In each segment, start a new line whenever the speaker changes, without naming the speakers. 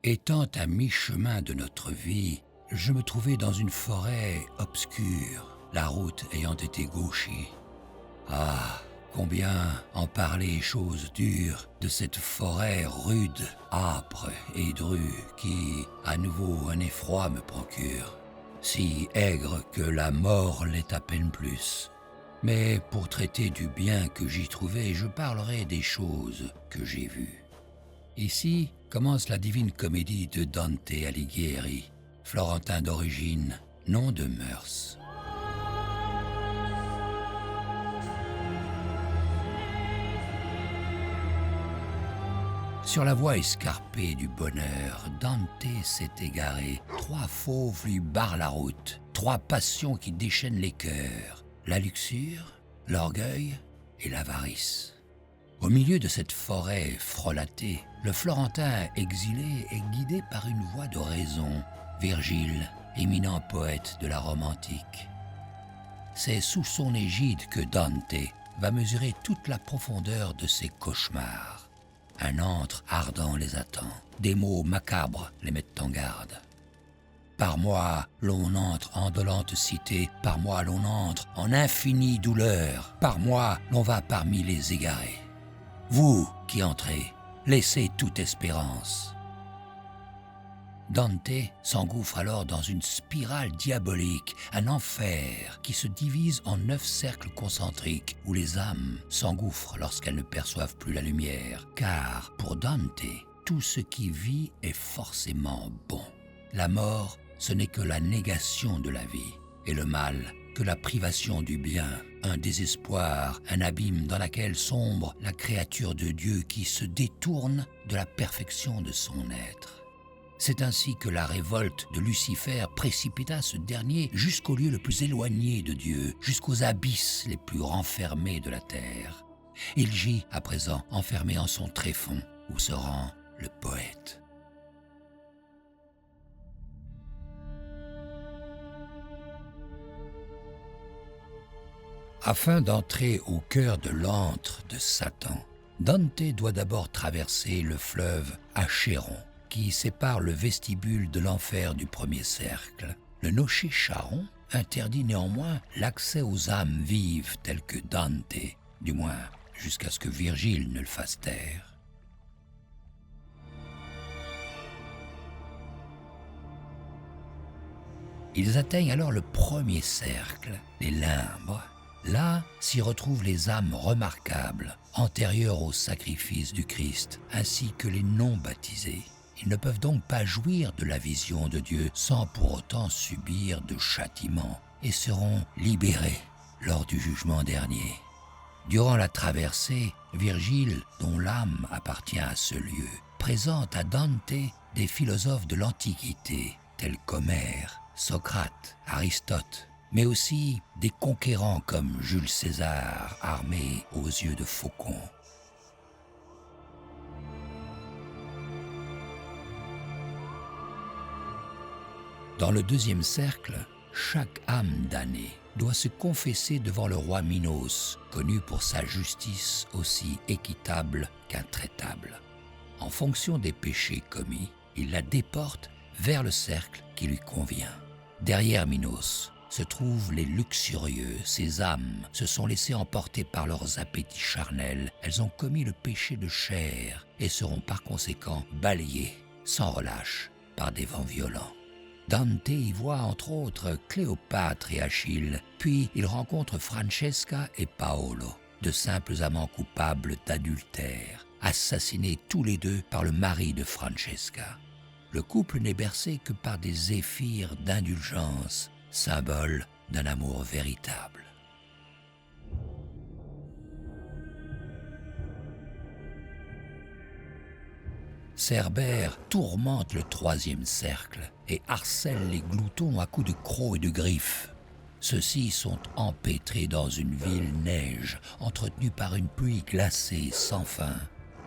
Étant à mi-chemin de notre vie, je me trouvais dans une forêt obscure, la route ayant été gauchie. Ah, combien en parler chose dure de cette forêt rude, âpre et drue qui, à nouveau, un effroi me procure, si aigre que la mort l'est à peine plus. Mais pour traiter du bien que j'y trouvais, je parlerai des choses que j'ai vues. Ici commence la divine comédie de Dante Alighieri, florentin d'origine, non de mœurs. Sur la voie escarpée du bonheur, Dante s'est égaré. 3 fauves lui barrent la route, 3 passions qui déchaînent les cœurs, la luxure, l'orgueil et l'avarice. Au milieu de cette forêt frelatée, le Florentin exilé est guidé par une voix de raison, Virgile, éminent poète de la Rome antique. C'est sous son égide que Dante va mesurer toute la profondeur de ses cauchemars. Un antre ardent les attend, des mots macabres les mettent en garde. Par moi, l'on entre en dolente cité, par moi, l'on entre en infinie douleur, par moi, l'on va parmi les égarés. Vous qui entrez, laissez toute espérance. Dante s'engouffre alors dans une spirale diabolique, un enfer qui se divise en 9 cercles concentriques où les âmes s'engouffrent lorsqu'elles ne perçoivent plus la lumière. Car pour Dante, tout ce qui vit est forcément bon. La mort, ce n'est que la négation de la vie, et le mal, que la privation du bien, un désespoir, un abîme dans lequel sombre la créature de Dieu qui se détourne de la perfection de son être. C'est ainsi que la révolte de Lucifer précipita ce dernier jusqu'au lieu le plus éloigné de Dieu, jusqu'aux abysses les plus renfermés de la terre. Il gît à présent enfermé en son tréfonds, où se rend le poète. Afin d'entrer au cœur de l'antre de Satan, Dante doit d'abord traverser le fleuve Achéron, qui sépare le vestibule de l'enfer du premier cercle. Le nocher Charon interdit néanmoins l'accès aux âmes vives telles que Dante, du moins jusqu'à ce que Virgile ne le fasse taire. Ils atteignent alors le premier cercle, les limbres. Là s'y retrouvent les âmes remarquables, antérieures au sacrifice du Christ, ainsi que les non-baptisés. Ils ne peuvent donc pas jouir de la vision de Dieu sans pour autant subir de châtiments et seront libérés lors du jugement dernier. Durant la traversée, Virgile, dont l'âme appartient à ce lieu, présente à Dante des philosophes de l'Antiquité tels qu'Homère, Socrate, Aristote, mais aussi des conquérants comme Jules César, armé aux yeux de faucon. Dans le deuxième cercle, chaque âme damnée doit se confesser devant le roi Minos, connu pour sa justice aussi équitable qu'intraitable. En fonction des péchés commis, il la déporte vers le cercle qui lui convient. Derrière Minos se trouvent les luxurieux. Ces âmes se sont laissées emporter par leurs appétits charnels. Elles ont commis le péché de chair et seront par conséquent balayées sans relâche par des vents violents. Dante y voit entre autres Cléopâtre et Achille, puis il rencontre Francesca et Paolo, de simples amants coupables d'adultère, assassinés tous les deux par le mari de Francesca. Le couple n'est bercé que par des zéphyrs d'indulgence, symbole d'un amour véritable. Cerbère tourmente le troisième cercle et harcèle les gloutons à coups de crocs et de griffes. Ceux-ci sont empêtrés dans une ville neige, entretenue par une pluie glacée sans fin.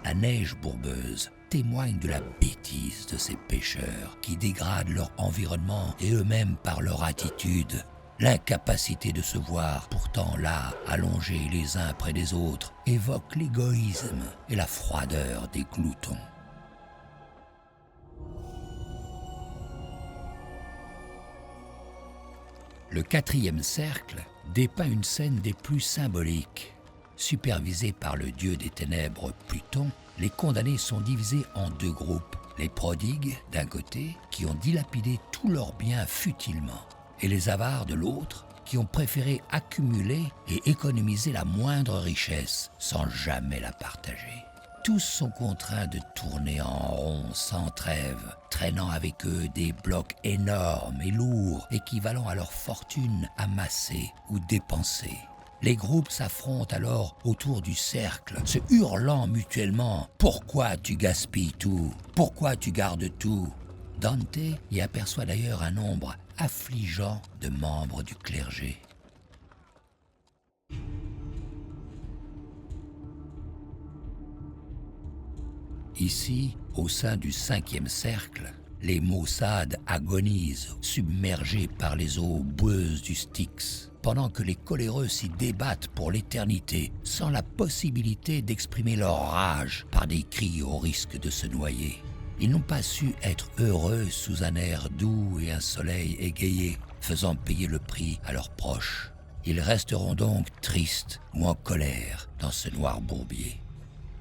La neige bourbeuse témoigne de la bêtise de ces pêcheurs qui dégradent leur environnement et eux-mêmes par leur attitude. L'incapacité de se voir, pourtant là, allongés les uns près des autres, évoque l'égoïsme et la froideur des gloutons. Le quatrième cercle dépeint une scène des plus symboliques. Supervisés par le dieu des ténèbres Pluton, les condamnés sont divisés en deux groupes. Les prodigues, d'un côté, qui ont dilapidé tous leurs biens futilement, et les avares de l'autre, qui ont préféré accumuler et économiser la moindre richesse sans jamais la partager. Tous sont contraints de tourner en rond sans trêve, traînant avec eux des blocs énormes et lourds, équivalents à leur fortune amassée ou dépensée. Les groupes s'affrontent alors autour du cercle, se hurlant mutuellement « Pourquoi tu gaspilles tout? Pourquoi tu gardes tout ?» Dante y aperçoit d'ailleurs un nombre affligeant de membres du clergé. Ici, au sein du cinquième cercle, les maussades agonisent, submergés par les eaux boueuses du Styx, pendant que les coléreux s'y débattent pour l'éternité, sans la possibilité d'exprimer leur rage par des cris au risque de se noyer. Ils n'ont pas su être heureux sous un air doux et un soleil égayé, faisant payer le prix à leurs proches. Ils resteront donc tristes ou en colère dans ce noir bourbier.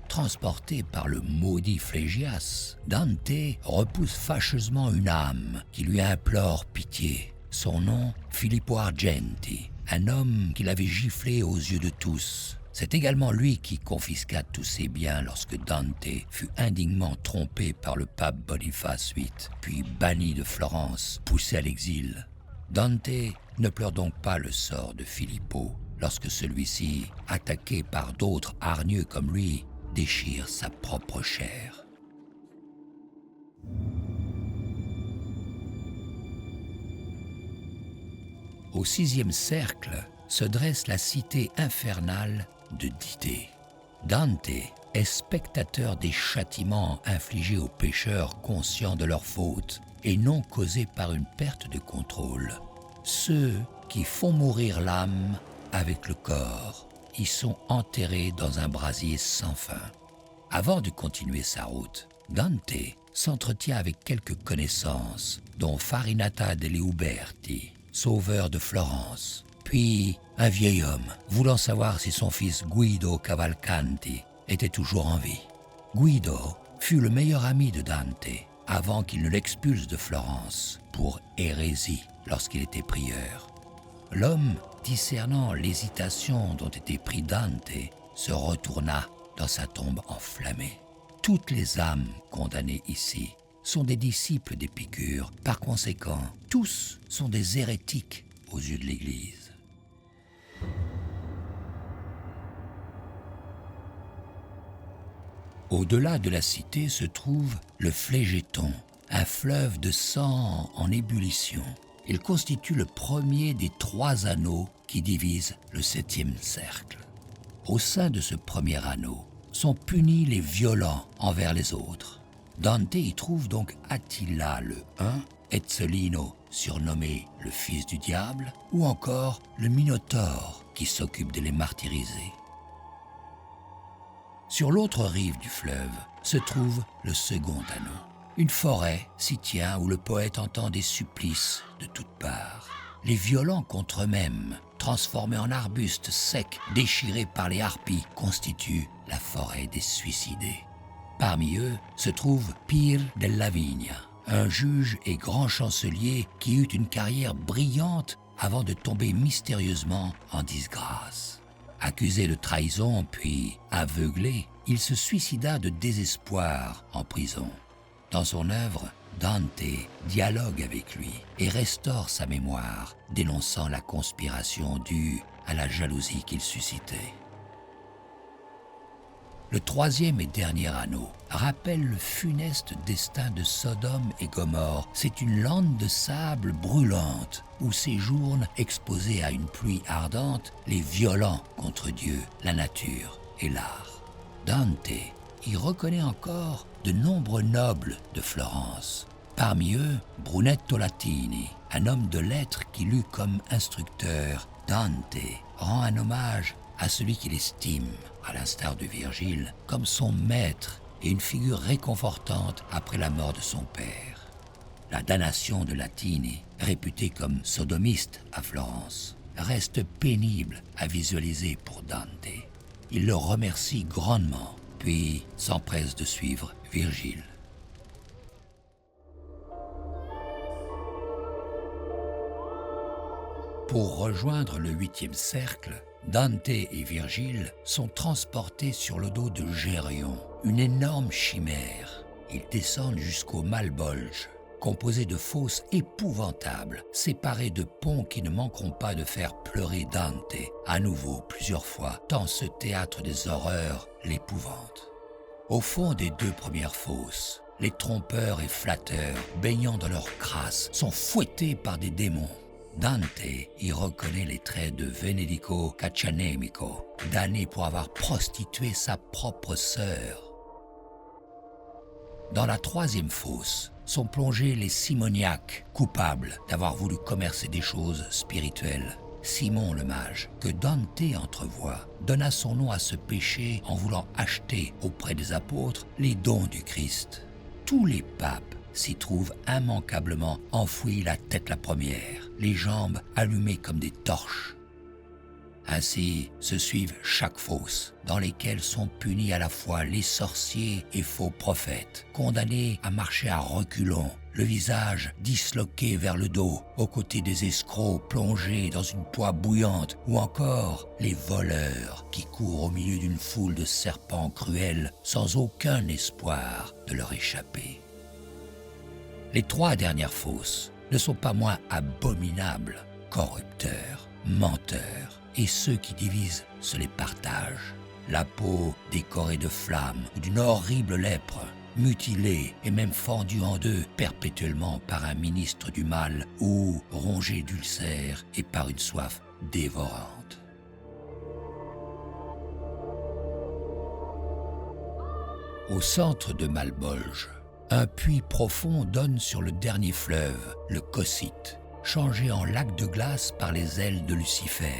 Transporté par le maudit Phlegyas, Dante repousse fâcheusement une âme qui lui implore pitié. Son nom, Filippo Argenti, un homme qu'il avait giflé aux yeux de tous. C'est également lui qui confisqua tous ses biens lorsque Dante fut indignement trompé par le pape Boniface VIII, puis banni de Florence, poussé à l'exil. Dante ne pleure donc pas le sort de Filippo lorsque celui-ci, attaqué par d'autres hargneux comme lui, déchire sa propre chair. Au sixième cercle se dresse la cité infernale de Didée. Dante est spectateur des châtiments infligés aux pécheurs conscients de leur faute et non causés par une perte de contrôle. Ceux qui font mourir l'âme avec le corps y sont enterrés dans un brasier sans fin. Avant de continuer sa route, Dante s'entretient avec quelques connaissances, dont Farinata degli Uberti, sauveur de Florence, puis un vieil homme voulant savoir si son fils Guido Cavalcanti était toujours en vie. Guido fut le meilleur ami de Dante avant qu'il ne l'expulse de Florence pour hérésie lorsqu'il était prieur. L'homme, discernant l'hésitation dont était pris Dante, se retourna dans sa tombe enflammée. Toutes les âmes condamnées ici sont des disciples d'Épicure. Par conséquent, tous sont des hérétiques aux yeux de l'Église. Au-delà de la cité se trouve le Phlégéton, un fleuve de sang en ébullition. Il constitue le premier des 3 anneaux qui divisent le 7e cercle. Au sein de ce premier anneau sont punis les violents envers les autres. Dante y trouve donc Attila le Hun, Ezzelino, surnommé le fils du diable, ou encore le Minotaure qui s'occupe de les martyriser. Sur l'autre rive du fleuve se trouve le second anneau. Une forêt s'y tient où le poète entend des supplices de toutes parts. Les violents contre eux-mêmes, transformés en arbustes secs, déchirés par les harpies, constituent la forêt des suicidés. Parmi eux se trouve Pir della Vigna, un juge et grand chancelier qui eut une carrière brillante avant de tomber mystérieusement en disgrâce. Accusé de trahison puis aveuglé, il se suicida de désespoir en prison. Dans son œuvre, Dante dialogue avec lui et restaure sa mémoire, dénonçant la conspiration due à la jalousie qu'il suscitait. Le 3e et dernier anneau rappelle le funeste destin de Sodome et Gomorrhe. C'est une lande de sable brûlante où séjournent, exposés à une pluie ardente, les violents contre Dieu, la nature et l'art. Dante y reconnaît encore de nombreux nobles de Florence. Parmi eux, Brunetto Latini, un homme de lettres qui lut comme instructeur. Dante rend un hommage à celui qu'il estime, à l'instar de Virgile, comme son maître et une figure réconfortante après la mort de son père. La damnation de Latini réputé comme sodomiste à Florence, reste pénible à visualiser pour Dante. Il le remercie grandement, puis s'empresse de suivre Virgile. Pour rejoindre le 8e cercle, Dante et Virgile sont transportés sur le dos de Gérion, une énorme chimère. Ils descendent jusqu'au Malbolge, composé de fosses épouvantables, séparées de ponts qui ne manqueront pas de faire pleurer Dante, à nouveau plusieurs fois, tant ce théâtre des horreurs l'épouvante. Au fond des 2 premières fosses, les trompeurs et flatteurs, baignant dans leur crasse, sont fouettés par des démons. Dante y reconnaît les traits de Venedico Caccianemico, damné pour avoir prostitué sa propre sœur. Dans la 3e fosse sont plongés les simoniaques, coupables d'avoir voulu commercer des choses spirituelles. Simon le mage, que Dante entrevoit, donna son nom à ce péché en voulant acheter auprès des apôtres les dons du Christ. Tous les papes s'y trouvent immanquablement enfouis, la tête la première, les jambes allumées comme des torches. Ainsi se suivent chaque fosse, dans lesquelles sont punis à la fois les sorciers et faux prophètes, condamnés à marcher à reculons, le visage disloqué vers le dos, aux côtés des escrocs plongés dans une poix bouillante, ou encore les voleurs qui courent au milieu d'une foule de serpents cruels, sans aucun espoir de leur échapper. Les 3 dernières fosses ne sont pas moins abominables, corrupteurs, menteurs, et ceux qui divisent se les partagent. La peau décorée de flammes ou d'une horrible lèpre, mutilée et même fendue en 2 perpétuellement par un ministre du mal ou rongée d'ulcères et par une soif dévorante. Au centre de Malbolge, un puits profond donne sur le dernier fleuve, le Cocyte, changé en lac de glace par les ailes de Lucifer.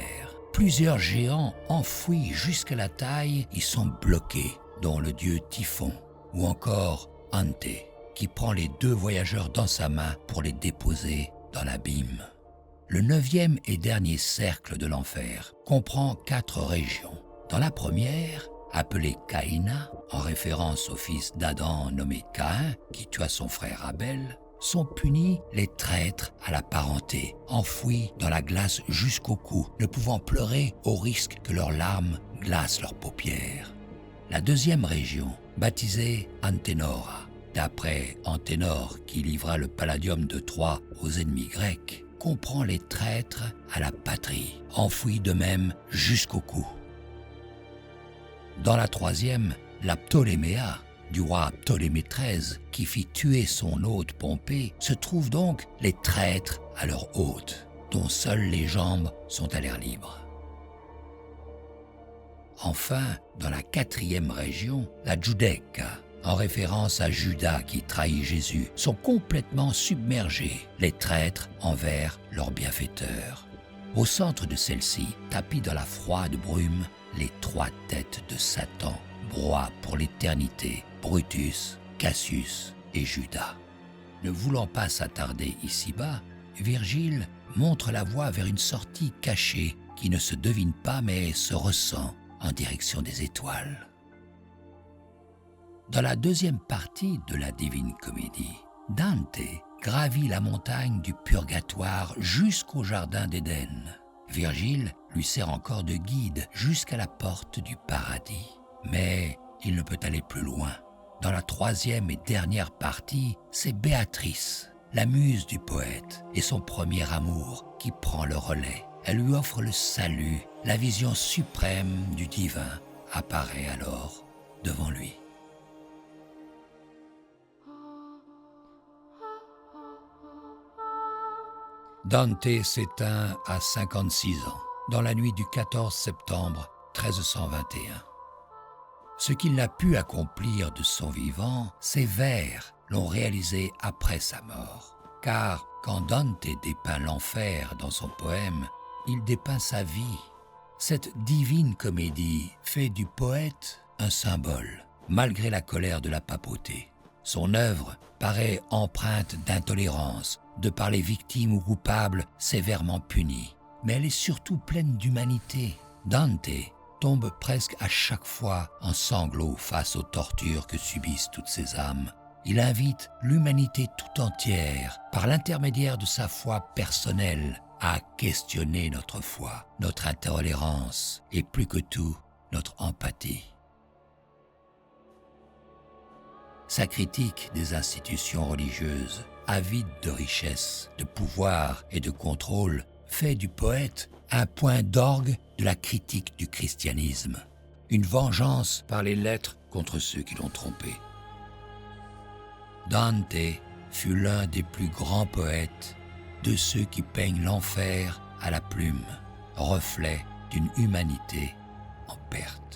Plusieurs géants enfouis jusqu'à la taille y sont bloqués, dont le dieu Typhon, ou encore Ante, qui prend les 2 voyageurs dans sa main pour les déposer dans l'abîme. Le 9e et dernier cercle de l'enfer comprend 4 régions. Dans la première, appelée Caïna, en référence au fils d'Adam nommé Caïn, qui tua son frère Abel, sont punis les traîtres à la parenté, enfouis dans la glace jusqu'au cou, ne pouvant pleurer au risque que leurs larmes glacent leurs paupières. La 2e région, baptisée Anténora, d'après Anténor qui livra le palladium de Troie aux ennemis grecs, comprend les traîtres à la patrie, enfouis de même jusqu'au cou. Dans la 3e, la Ptoléméa, du roi Ptolémée XIII, qui fit tuer son hôte Pompée, se trouvent donc les traîtres à leur hôte, dont seules les jambes sont à l'air libre. Enfin, dans la 4e région, la Giudecca, en référence à Judas qui trahit Jésus, sont complètement submergés, les traîtres envers leur bienfaiteur. Au centre de celle-ci, tapis dans la froide brume, les 3 têtes de Satan broient pour l'éternité Brutus, Cassius et Judas. Ne voulant pas s'attarder ici-bas, Virgile montre la voie vers une sortie cachée qui ne se devine pas mais se ressent en direction des étoiles. Dans la 2e partie de la Divine Comédie, Dante gravit la montagne du purgatoire jusqu'au jardin d'Éden. Virgile lui sert encore de guide jusqu'à la porte du paradis. Mais il ne peut aller plus loin. Dans la 3e et dernière partie, c'est Béatrice, la muse du poète, et son premier amour qui prend le relais. Elle lui offre le salut, la vision suprême du divin apparaît alors devant lui. Dante s'éteint à 56 ans, dans la nuit du 14 septembre 1321. Ce qu'il n'a pu accomplir de son vivant, ses vers l'ont réalisé après sa mort. Car quand Dante dépeint l'enfer dans son poème, il dépeint sa vie. Cette divine comédie fait du poète un symbole, malgré la colère de la papauté. Son œuvre paraît empreinte d'intolérance, de par les victimes ou coupables sévèrement punis. Mais elle est surtout pleine d'humanité. Dante tombe presque à chaque fois en sanglots face aux tortures que subissent toutes ces âmes. Il invite l'humanité tout entière, par l'intermédiaire de sa foi personnelle, à questionner notre foi, notre intolérance et plus que tout, notre empathie. Sa critique des institutions religieuses, avide de richesse, de pouvoir et de contrôle, fait du poète un point d'orgue de la critique du christianisme, une vengeance par les lettres contre ceux qui l'ont trompé. Dante fut l'un des plus grands poètes de ceux qui peignent l'enfer à la plume, reflet d'une humanité en perte.